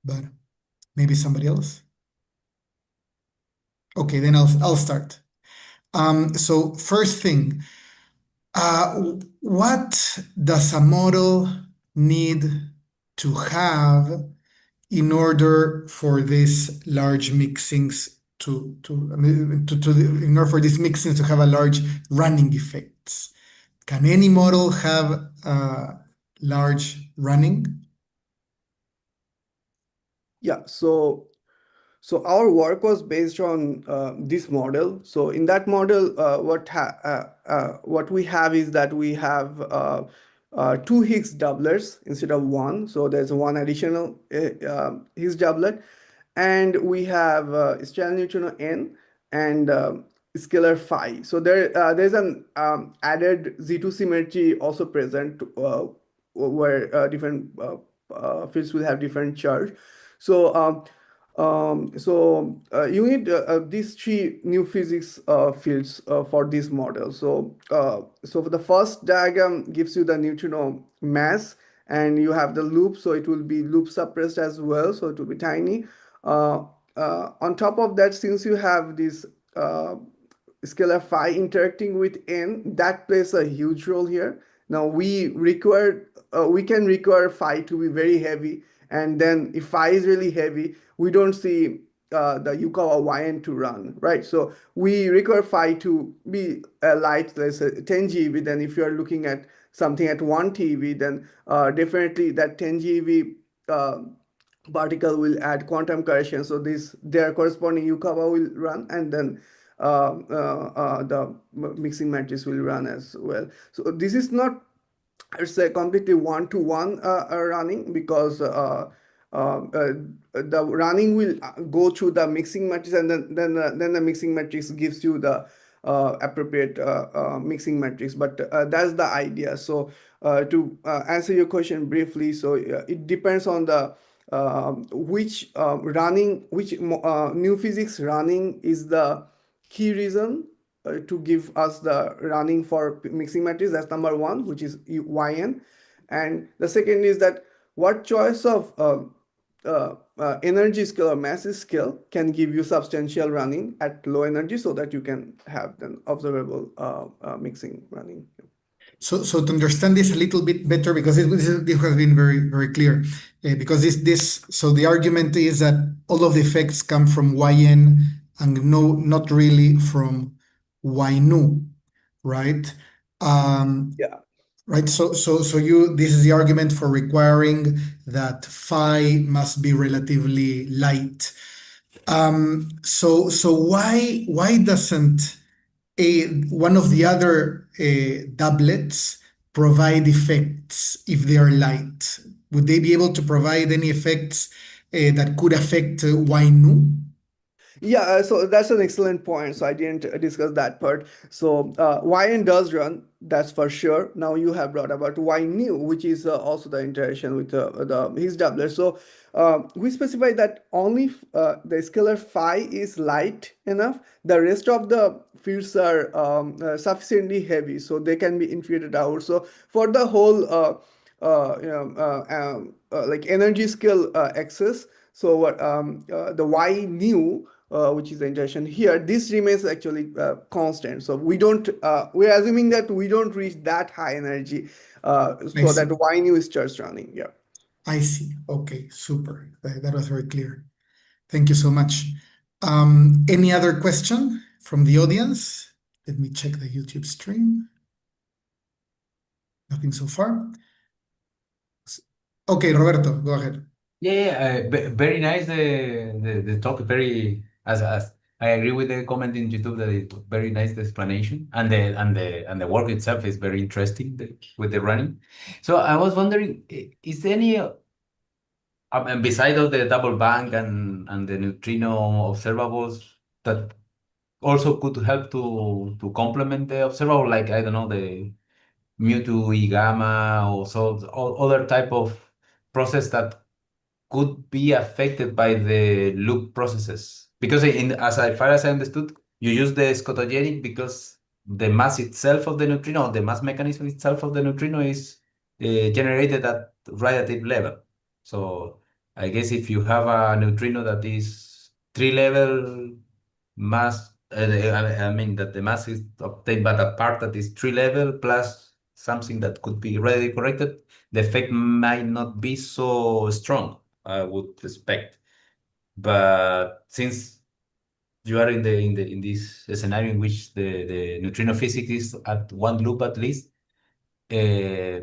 but maybe somebody else. Okay, then I'll start. So first thing, what does a model need to have in order for these large mixings in order for these mixings to have a large running effects? Can any model have large running? Yeah, so our work was based on this model. So in that model, what we have is that we have two Higgs doublets instead of one. So there's one additional Higgs doublet, and we have stellar neutrino n and scalar phi. So there's an added Z2 symmetry also present, where different fields will have different charge. So you need these three new physics fields for this model. So for the first diagram gives you the neutrino mass, and you have the loop, so it will be loop suppressed as well, so it will be tiny. On top of that, since you have this scalar phi interacting with n, that plays a huge role here. Now we can require phi to be very heavy, and then if phi is really heavy, we don't see the Yukawa yn to run, right? So we require phi to be light, let's say 10 GeV. Then if you are looking at something at 1 TeV, then definitely that 10 GeV particle will add quantum correction. So their corresponding Yukawa will run, and then the mixing matrix will run as well. So this is not, it's a completely one-to-one running, because the running will go through the mixing matrix, and then the mixing matrix gives you the appropriate mixing matrix. But that's the idea. So to answer your question briefly, so it depends on the which new physics running is the key reason to give us the running for mixing matrix. That's number one, which is yn. And the second is that what choice of energy scale or mass scale can give you substantial running at low energy, so that you can have an observable mixing running. So to understand this a little bit better, because this has been very clear, because so the argument is that all of the effects come from yn and not really from y nu, right? Yeah. Right. So this is the argument for requiring that phi must be relatively light. So why doesn't one of the other doublets provide effects if they are light? Would they be able to provide any effects that could affect y nu? Yeah, so that's an excellent point. So I didn't discuss that part. So yn does run, that's for sure. Now you have brought about y new, which is also the interaction with the Higgs doublet. So we specify that only the scalar phi is light enough. The rest of the fields are sufficiently heavy, so they can be inflated out. So for the whole like energy scale axis, so what the y new, which is the interaction here, this remains actually constant. So we're assuming that we don't reach that high energy, so that y new is just running. Yeah. I see. Okay, super. That was very clear. Thank you so much. Any other question from the audience? Let me check the YouTube stream. Nothing so far. Okay, Roberto, go ahead. Yeah, very nice the topic. Very as I agree with the comment in YouTube that it's very nice the explanation and the work itself is very interesting with the running. So I was wondering, is there any and beside of the double bank and the neutrino observables that also could help to complement the observable, like I don't know the mu2 e gamma or so other type of process that could be affected by the loop processes because far as I understood, you use the scotogenic because the mass itself of the neutrino, the mass mechanism itself of the neutrino is generated at radiative level. So I guess if you have a neutrino that is three level mass, I mean that the mass is obtained by the part that is three level plus something that could be radially corrected, the effect might not be so strong. I would expect. But since you are in this scenario in which the neutrino physics is at one loop at least, uh,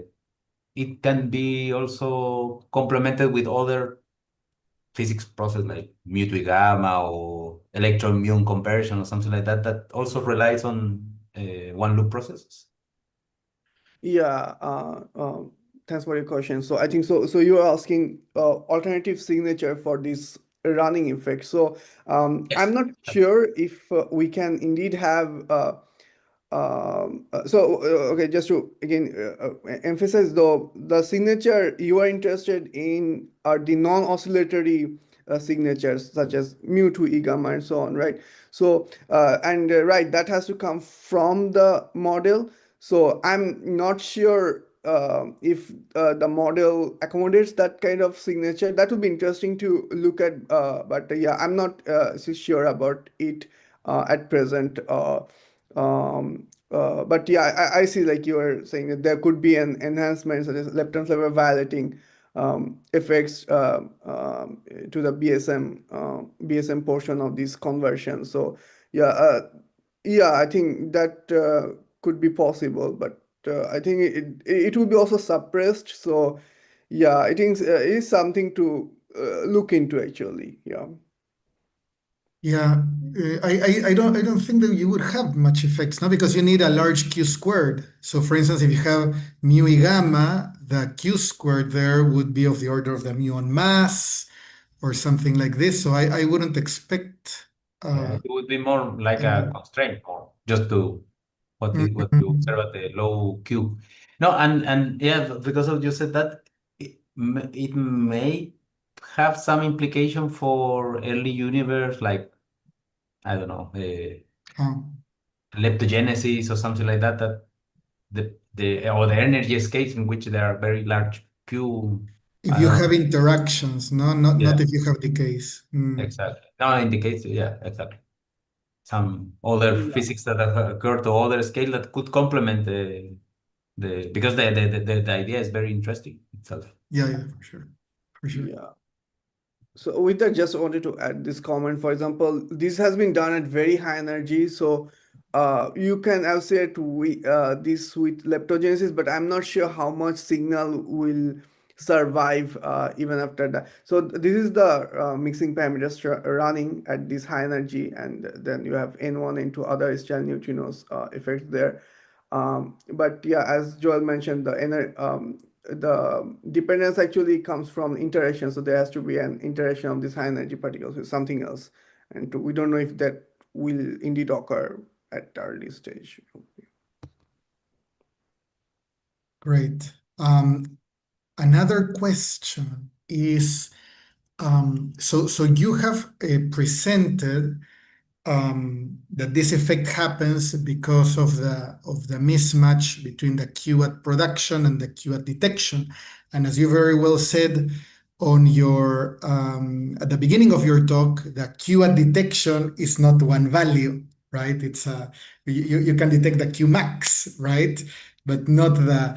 it can be also complemented with other physics process like mu to gamma or electron muon conversion or something like that that also relies on one loop processes. Yeah, thanks for your question. So I think so. So you are asking alternative signature for this running effect. So I'm Yes. not sure if we can indeed have. Okay, just to again emphasize though, the signature you are interested in are the non-oscillatory signatures such as mu to e gamma and so on, right? So right, that has to come from the model. So I'm not sure if the model accommodates that kind of signature. That would be interesting to look at, but yeah, I'm not so sure about it at present. But yeah, I see like you were saying that there could be an enhancement such as lepton flavor violating effects to the BSM portion of this conversion. So yeah, yeah, I think that could be possible, but I think it will be also suppressed. So yeah, I think it is something to look into actually. Yeah. Yeah, I don't think that you would have much effects, no, because you need a large Q squared. So for instance, if you have mu e gamma, the Q squared there would be of the order of the muon mass or something like this. So I wouldn't expect Yeah, it would be more like a any. constraint or just to what you Mhm. observe at the low Q. No, and yeah, because of you said that it may have some implication for early universe, like I don't know, Uh, leptogenesis or something like that. That the or the energy escapes in which there are very large Q. if I you don't know. have interactions, no, not Yeah, if you have decays. exactly. No, indicates yeah, exactly. Some other Yeah. physics that have occurred to other scale that could complement the because the idea is very interesting itself. Yeah, yeah, for sure, for sure. Yeah. So with that, just wanted to add this comment. For example, this has been done at very high energy, so you can associate this with leptogenesis, but I'm not sure how much signal will survive even after that. So this is the mixing parameters running at this high energy, and then you have N1, N2 other style neutrinos effects there. But yeah, as Joel mentioned, the dependence actually comes from interaction. So there has to be an interaction of these high energy particles with something else. And we don't know if that will indeed occur at early stage. Great. Another question is, so you have presented that this effect happens because of the mismatch between the Q at production and the Q at detection. And as you very well said on your at the beginning of your talk, the Q at detection is not one value, right? It's you can detect the Q max, right? But not the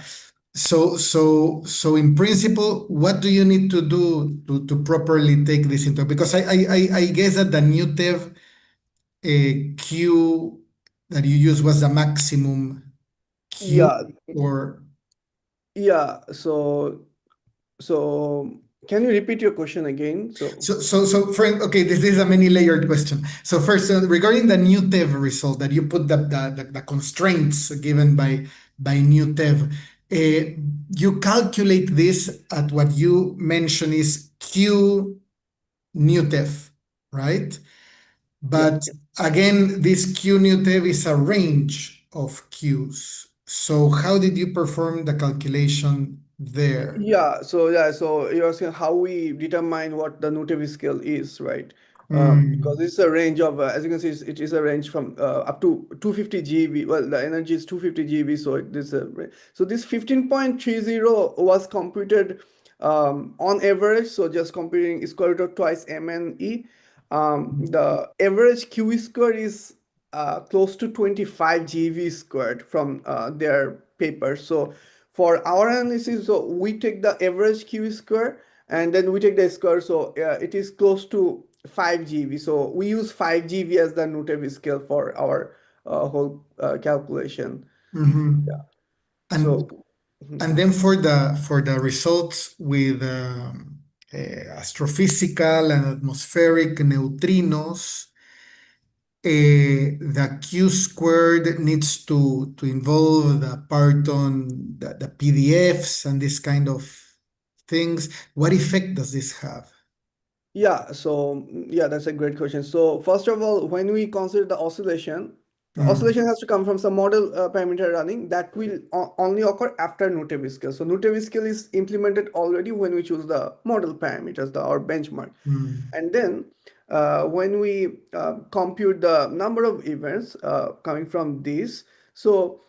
so in principle, what do you need to do to properly take this into? Because I guess that the new TEV Q that you used was the maximum Q, Yeah, or yeah. So Can you repeat your question again? Frank, okay, this is a many-layered question. So first, regarding the new TEV result that you put the constraints given by new TEV, you calculate this at what you mentioned is Q new TEV, right? Yeah. But again, this Q new TEV is a range of Qs. So how did you perform the calculation there? So you're asking how we determine what the Nutevi scale is, right? Because Mm, it's a range of, as you can see, it is a range from up to 250 GeV. Well, the energy is 250 GeV, so it is a so this 15.30 was computed on average. So just computing square root of twice MNE. The average Q square is close to 25 GeV squared from their paper. So for our analysis, so we take the average Q square and then we take the square. So it is close to 5 GeV. So we use 5 GeV as the Nutevi scale for our whole calculation. mhm. Yeah. And So And then for the results with astrophysical and atmospheric neutrinos, the Q squared needs to involve the Parton, the PDFs and this kind of things. What effect does this have? yeah, that's a great question. So first of all, when we consider the Mm, oscillation has to come from some model parameter running that will only occur after Nutevi scale. So Nutevi scale is implemented already when we choose the model parameters, our benchmark. mm, And then when we compute the number of events coming from this, so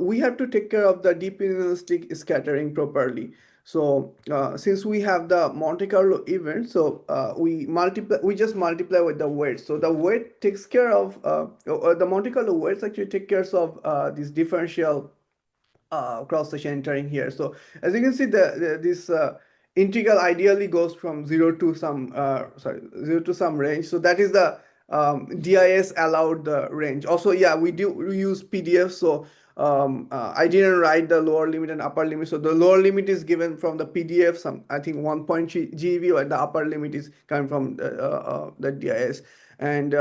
we have to take care of the deterministic scattering properly. So since we have the Monte Carlo event, so we just multiply with the weight. So the weight takes care of the Monte Carlo weights actually take care of this differential cross section entering here. So as you can see, this integral ideally goes from zero to some range. So that is the DIS allowed range. Also, yeah, we use PDF. So I didn't write the lower limit and upper limit. So the lower limit is given from the PDF, some I think 1.3 GeV, and the upper limit is coming from the DIS. And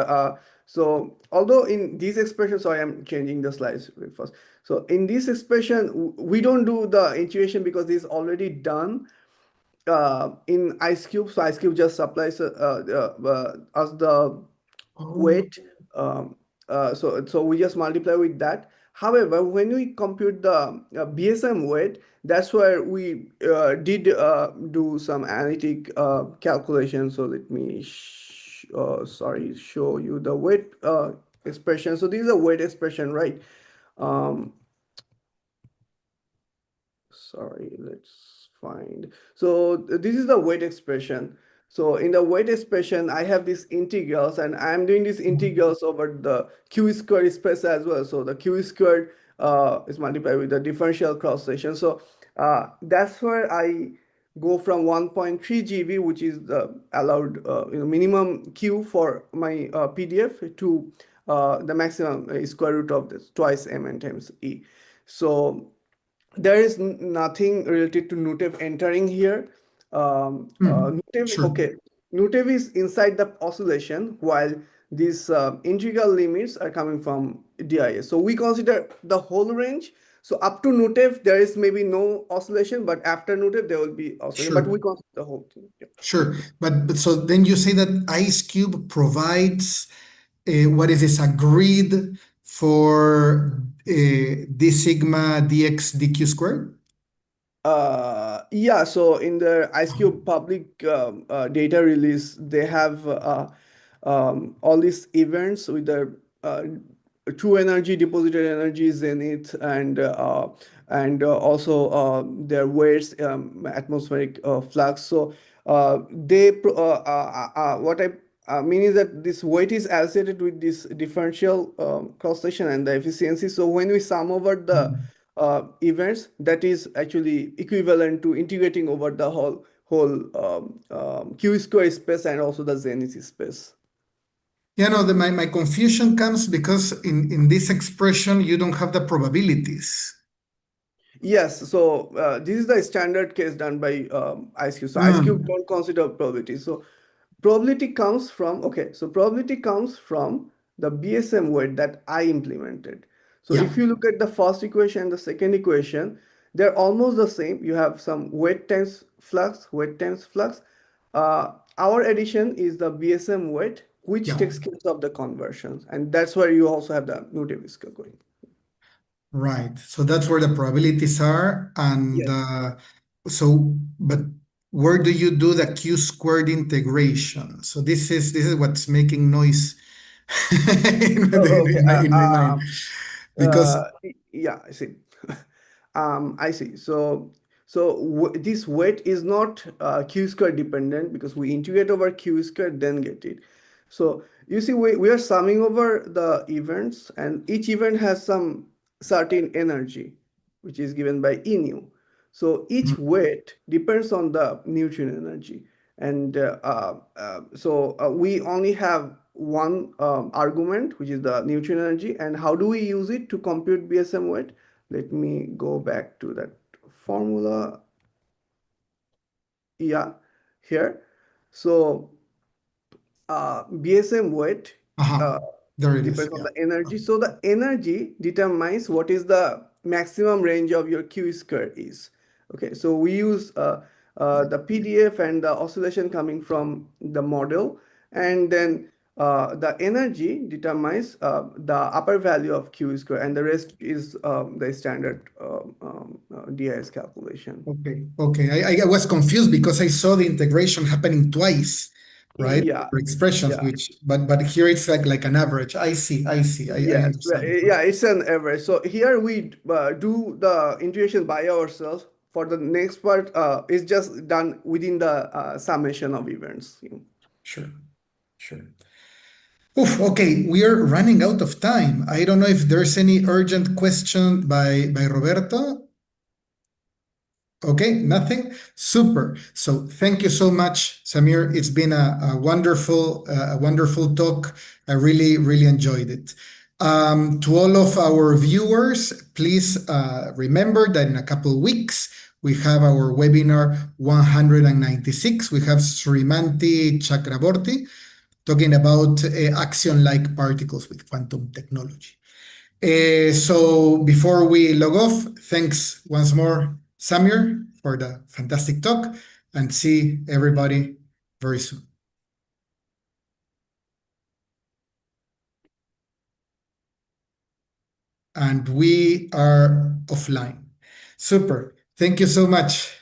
so although in these expressions, sorry, I'm changing the slides first. So in this expression, we don't do the integration because this is already done in IceCube. So IceCube just supplies us the oh, weight. So we just multiply with that. However, when we compute the BSM weight, that's where we did do some analytic calculation. So let me show you the weight expression. So this is a weight expression, right? Um, Sorry, let's find. So this is the weight expression. So in the weight expression, I have these integrals and I'm doing these integrals over the Q squared space as well. So the Q squared is multiplied with the differential cross section. So that's where I go from 1.3 GeV, which is the allowed minimum Q for my PDF, to the maximum square root of this twice mn times E. So there is nothing related to Nutev entering here. Nutev, sure, okay, Nutev is inside the oscillation while these integral limits are coming from DIS. So we consider the whole range. So up to Nutev, there is maybe no oscillation, but after Nutev, there will be oscillation. But we sure. consider the whole thing. Yeah. Sure, but so then you say that IceCube provides what is this, a grid for d sigma dx dq squared? Yeah, so in the IceCube public data release, they have all these events with the true energy, deposited energy, zenith, and also their weights, atmospheric flux. So what I mean is that this weight is associated with this differential cross section and the efficiency. So when we sum over the Mhm. events, that is actually equivalent to integrating over the whole Q square space and also the zenith space. Yeah, no, my confusion comes because in this expression you don't have the probabilities. Yes, so this is the standard case done by IceCube. So IceCube Mm, don't consider probability. So probability comes from, okay, so probability comes from the BSM weight that I implemented. So yeah, if you look at the first equation and the second equation, they're almost the same. You have some weight times flux, weight times flux. Our addition is the BSM weight, which yeah. takes care of the conversions. And that's where you also have the neutrinos going. Right. So that's where the probabilities are. And Yes. but where do you do the Q squared integration? So this is what's making noise Oh, okay. in my mind. Because Yeah, I see. I see. So this weight is not q square dependent because we integrate over q square then get it. So you see, we are summing over the events, and each event has some certain energy, which is given by E nu. So each weight depends on the neutrino energy. And we only have one argument, which is the neutrino energy. And how do we use it to compute BSM weight? Let me go back to that formula. Yeah, here. So BSM weight uh-huh, uh, there it is. depends on Yeah. the energy. So the energy determines what is the maximum range of your Q square is. Okay, so we use the PDF and the oscillation coming from the model, and then the energy determines the upper value of Q square, and the rest is the standard DIS calculation. Okay. Okay. I was confused because I saw the integration happening twice, right? Yeah, For expressions, yeah. which but here it's like an average. I see. I see. I Yes, understand. yeah, it's an average. So here we do the integration by ourselves. For the next part, it's just done within the summation of events. Sure. Sure. Oof, okay, we are running out of time. I don't know if there's any urgent question by Roberto. Okay, nothing? Super. So thank you so much, Samir. It's been a wonderful talk. I really, really enjoyed it. To all of our viewers, please remember that in a couple of weeks, we have our webinar 196. We have Srimanti Chakraborty talking about axion-like particles with quantum technology. So before we log off, thanks once more, Samir, for the fantastic talk, and see everybody very soon. And we are offline. Super. Thank you so much.